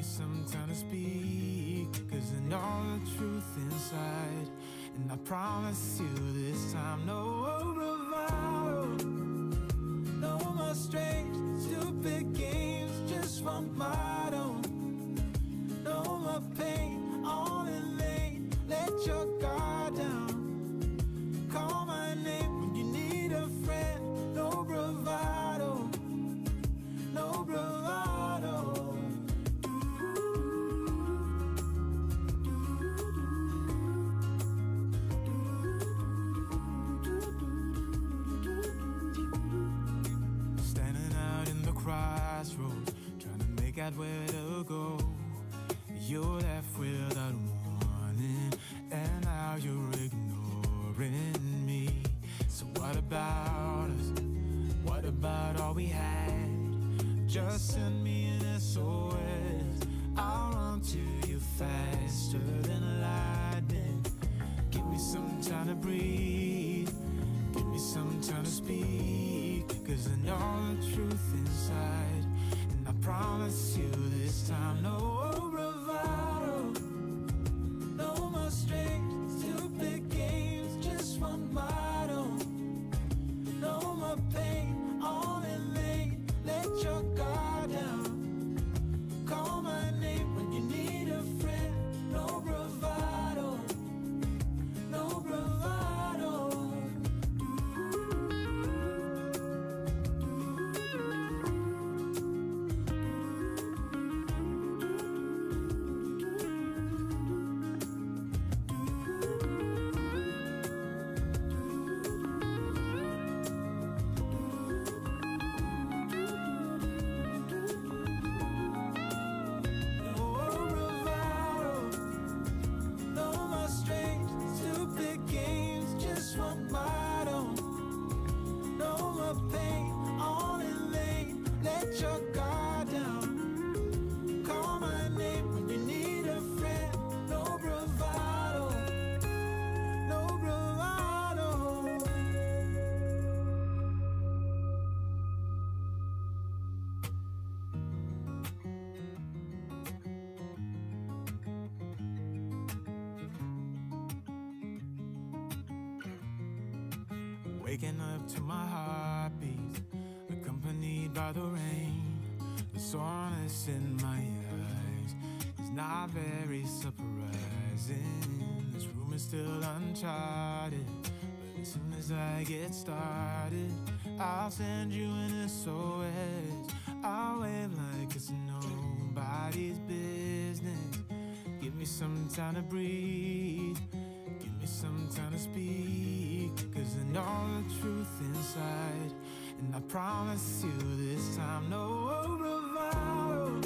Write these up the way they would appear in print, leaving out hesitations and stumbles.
some time to speak, 'cause I know the truth inside. And I promise you this time, no bravado, no more strange, stupid games, just one motto. No more pain, all in vain, let your guard down. Call my name when you need a friend, no bravado, no bravado. Crossroads, trying to make out where to go. You're left without warning, and now you're ignoring me. So what about us? What about all we had? Just send me an SOS, I'll run to you faster than lightning. Give me some time to breathe, give me some time to speak, 'cause I know the truth inside. And I promise you this time, no bravado, no more strange, stupid games, just one motto. No more pain, all in vain, let your guard down. Call my name when you need a friend, no bravado, no bravado. Waking up to my heartbeat, accompanied by the rain. The soreness in my eyes is not very surprising. This room is still uncharted, but as soon as I get started, I'll send you an SOS. I'll wave like it's nobody's business. Give me some time to breathe, give me some time to speak, 'cause I know the truth inside. And I promise you this time, no bravado,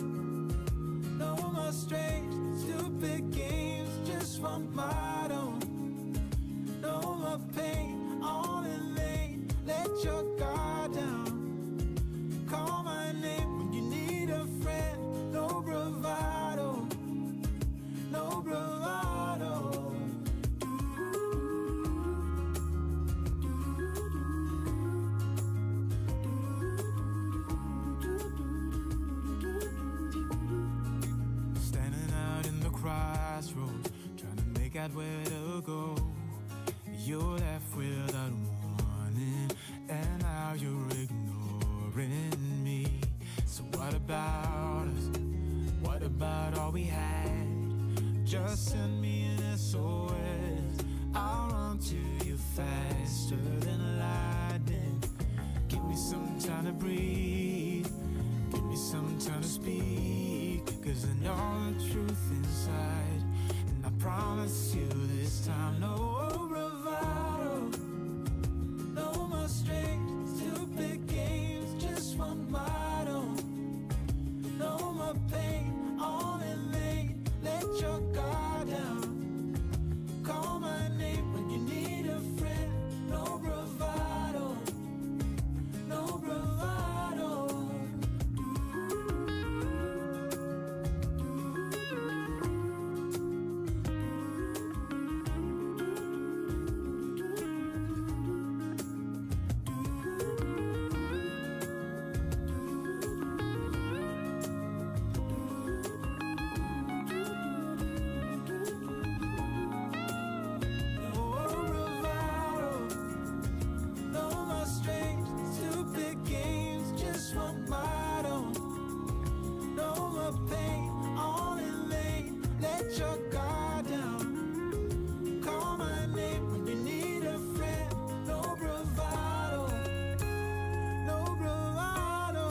no more strange, stupid games, just one motto. No more pain, all in vain, let your guard down. Call my name when you need a friend, no bravado, no bravado. Crossroads, trying to make out where to go. You're left without warning, and now you're ignoring me. So what about us? What about all we had? Just send me an SOS, I'll run to you faster than lightning. Give me some time to breathe, give me some time to speak, 'cause I know the truth inside. And I promise you this time, no bravado, no more strange, stupid games, just one motto. No more pain, all in vain, let your guard down. Call my name when you need a friend, no bravado, no bravado. let your guard down. Call my name when you need a friend. No bravado, no bravado.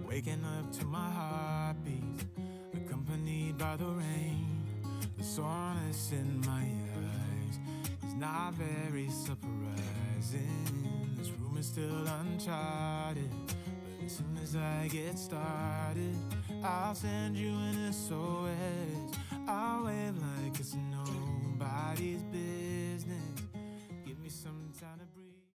Waking up to my heartbeats, accompanied by the rain. The soreness in my eyes is not very surprising. This room is still uncharted, but as soon as I get started, I'll send you an SOS. I'll wave like